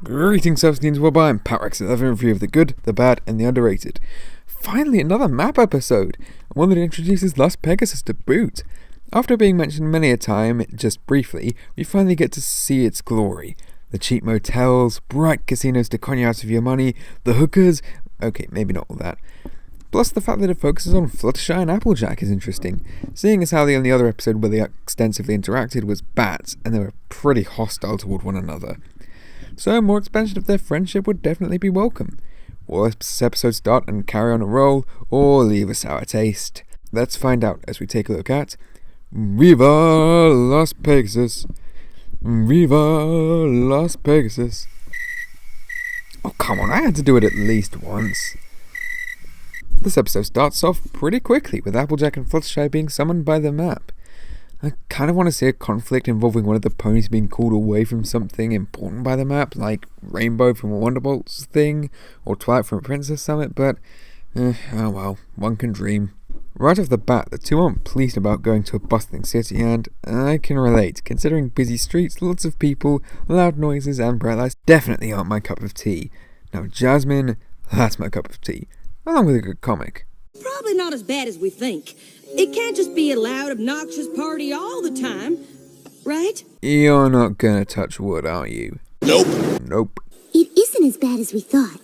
Greetings, Substance Wobber. I'm Parax 11 review of the good, the bad, and the underrated. Finally, another map episode, one that introduces Las Pegasus to boot. After being mentioned many a time, just briefly, we finally get to see its glory. The cheap motels, bright casinos to con you out of your money, the hookers, okay, maybe not all that. Plus the fact that it focuses on Fluttershy and Applejack is interesting, seeing as how the only other episode where they extensively interacted was bats, and they were pretty hostile toward one another. So more expansion of their friendship would definitely be welcome. Will this episode start and carry on a roll, or leave a sour taste? Let's find out as we take a look at Viva Las Pegasus. Viva Las Pegasus. Oh come on, I had to do it at least once. This episode starts off pretty quickly with Applejack and Fluttershy being summoned by the map. I kind of want to see a conflict involving one of the ponies being called away from something important by the map, like Rainbow from a Wonderbolts thing, or Twilight from a Princess Summit, but oh well, one can dream. Right off the bat, the two aren't pleased about going to a bustling city, and I can relate, considering busy streets, lots of people, loud noises, and bright lights definitely aren't my cup of tea. Now Jasmine, that's my cup of tea, along with a good comic. Probably not as bad as we think. It can't just be a loud, obnoxious party all the time, right? You're not gonna touch wood, are you? Nope. Nope. It isn't as bad as we thought.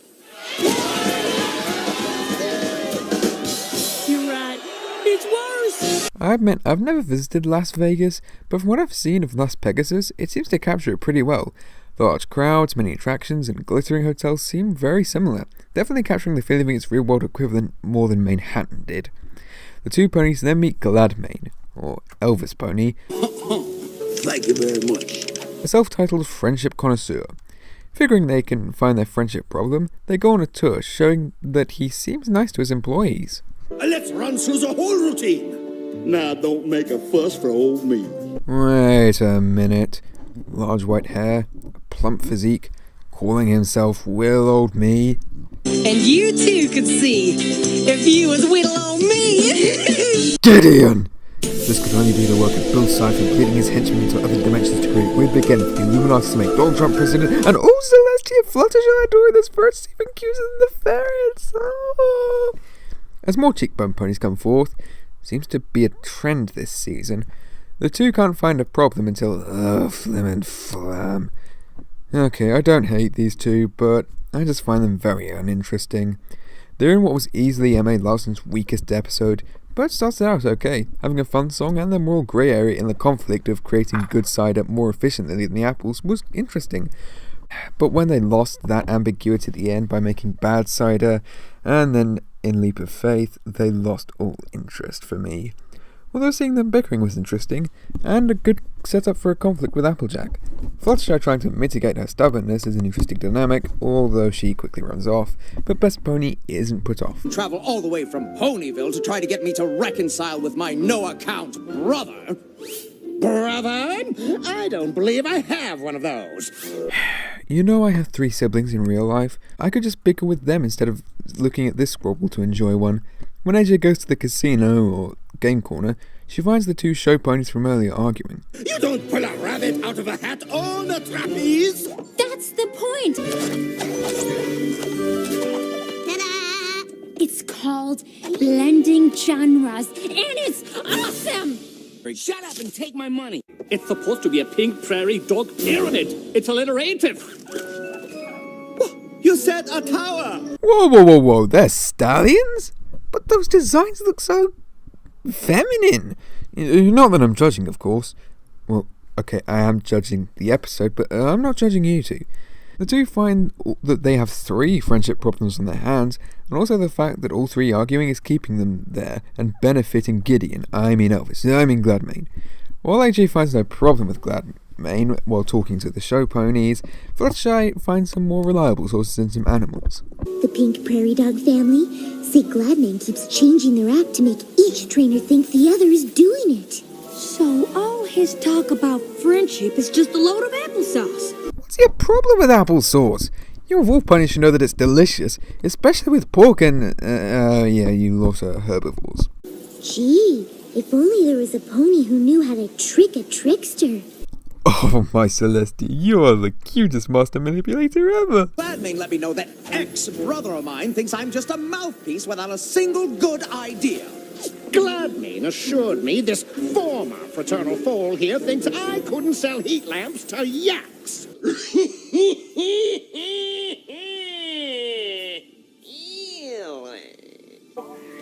You're right. It's worse. I admit, I've never visited Las Vegas, but from what I've seen of Las Pegasus, it seems to capture it pretty well. The large crowds, many attractions, and glittering hotels seem very similar, definitely capturing the feeling of its real-world equivalent more than Manhattan did. The two ponies then meet Gladmane, or Elvis Pony, Thank you very much. a self-titled friendship connoisseur. Figuring they can find their friendship problem, they go on a tour showing that he seems nice to his employees. Let's run through the whole routine. Now don't make a fuss for old me. Wait a minute. Large white hair, a plump physique, calling himself Will Old Me. And you too could see if you was little old me. Gideon! This could only be the work of Bill Cipher leading his henchmen into other dimensions to create weird big end for the Illuminati to make Donald Trump president, and Celestia Fluttershy during this first Stephen Q's in the ferrets. Oh. As more cheekbone ponies come forth, seems to be a trend this season. The two can't find a problem until Flim and Flam. Okay, I don't hate these two, but I just find them very uninteresting. They're in what was easily M.A. Larson's weakest episode, but started out okay, having a fun song, and the moral grey area in the conflict of creating good cider more efficiently than the apples was interesting. But when they lost that ambiguity at the end by making bad cider, and then in Leap of Faith, they lost all interest for me. Although seeing them bickering was interesting, and a good setup for a conflict with Applejack. Fluttershy trying to mitigate her stubbornness is an interesting dynamic, although she quickly runs off, but Best Pony isn't put off. Travel all the way from Ponyville to try to get me to reconcile with my no-account brother. Brother? I don't believe I have one of those. You know I have 3 siblings in real life. I could just bicker with them instead of looking at this squabble to enjoy one. When AJ goes to the casino, or game corner, she finds the 2 show ponies from earlier arguing. You don't pull a rabbit out of a hat on a trapeze. That's the point! Ta-da! It's called blending genres, and it's awesome! Shut up and take my money. It's supposed to be a pink prairie dog pyramid. It's alliterative. You said a tower. Whoa, they're stallions? But those designs look so feminine. Not that I'm judging, of course. Well, okay, I am judging the episode, but I'm not judging you two. The two find that they have 3 friendship problems on their hands, and also the fact that all 3 arguing is keeping them there and benefiting Gideon, Gladmane. While AJ finds no problem with Gladmane while talking to the show ponies, Fluttershy finds some more reliable sources in some animals. The pink prairie dog family say Gladmane keeps changing their act to make each trainer think the other is doing it. So all his talk about friendship is just a load of applesauce. What's your problem with applesauce? You of all ponies should know that it's delicious, especially with pork and, you lot are herbivores. Gee, if only there was a pony who knew how to trick a trickster. Oh, my Celestia, you are the cutest master manipulator ever. Gladmane let me know that ex-brother of mine thinks I'm just a mouthpiece without a single good idea. Gladmane assured me this former fraternal foal here thinks I couldn't sell heat lamps to yaks.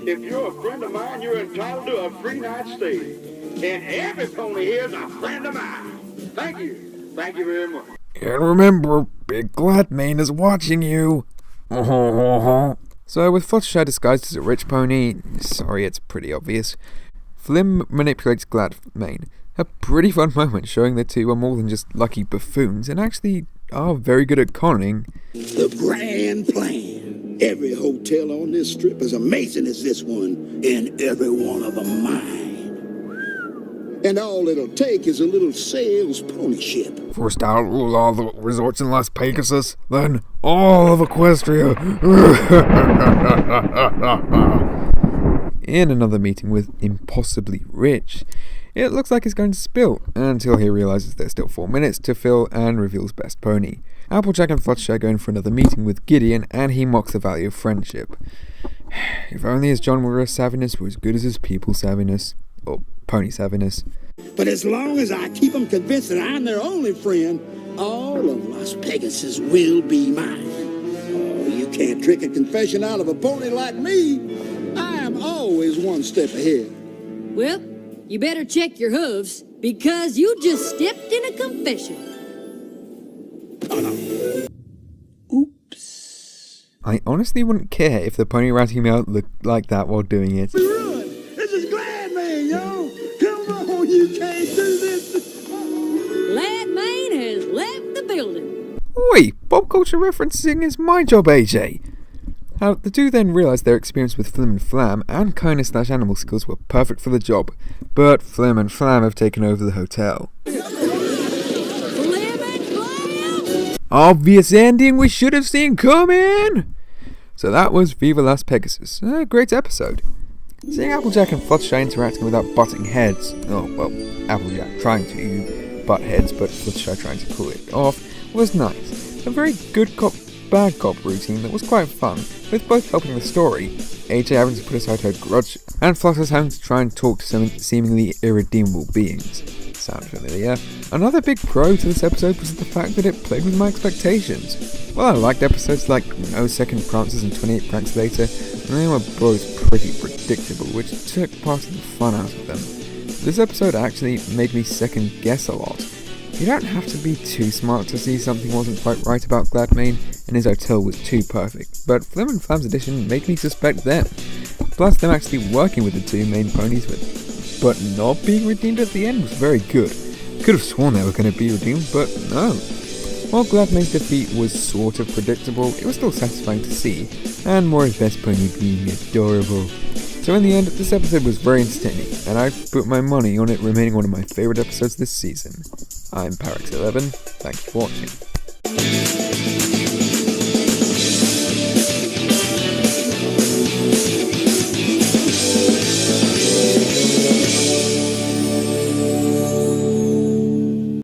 If you're a friend of mine, you're entitled to a free night stay. And every pony here is a friend of mine. Thank you. Thank you very much. And remember, Big Gladmane is watching you. So with Fluttershy disguised as a rich pony, sorry, it's pretty obvious, Flim manipulates Gladmane. A pretty fun moment showing the two are more than just lucky buffoons and actually are very good at conning. The grand plan. Every hotel on this strip is amazing as this one, and every one of them mine. And all it'll take is a little sales pony ship. First I'll rule all the resorts in Las Pegasus, then all of Equestria. In another meeting with Impossibly Rich, it looks like he's going to spill, until he realises there's still 4 minutes to fill and reveals best pony. Applejack and Fluttershy go in for another meeting with Gideon, and he mocks the value of friendship. If only his genre savviness were as good as his people savviness, or pony savviness. But as long as I keep them convinced that I'm their only friend, all of Las Pegasus will be mine. Oh, you can't trick a confession out of a pony like me. I am always one step ahead. Well, you better check your hooves, because you just stepped in a confession. Oh, no. Oops. I honestly wouldn't care if the pony ratting me out looked like that while doing it. Run! This is Gladmane, yo! Come on, you can't do this! Gladmane has left the building. Oi! Pop culture referencing is my job, AJ! The two then realise their experience with Flim and Flam and kindness/animal skills were perfect for the job, but Flim and Flam have taken over the hotel. Obvious ending we should have seen coming! So that was Viva Las Pegasus. A great episode. Seeing Applejack and Fluttershy interacting without butting heads, oh well, Applejack trying to butt heads but Fluttershy trying to pull it off, was nice. A very good cop, bad cop routine that was quite fun, with both helping the story, AJ having to put aside her grudge, and Flutter's having to try and talk to some seemingly irredeemable beings. Sound familiar? Another big pro to this episode was the fact that it played with my expectations. Well, I liked episodes like No Second Prances and 28 Pranks Later, and they were both pretty predictable, which took part of the fun out of them. This episode actually made me second guess a lot. You don't have to be too smart to see something wasn't quite right about Gladmane, and his hotel was too perfect, but Flim and Flam's addition made me suspect them. Plus, them actually working with the two main ponies but not being redeemed at the end was very good. Could have sworn they were going to be redeemed, but no. While Gladmane's defeat was sort of predictable, it was still satisfying to see, and Moira's best pony being adorable. So in the end, this episode was very entertaining, and I put my money on it remaining one of my favourite episodes this season. I'm Parix11, thank you for watching.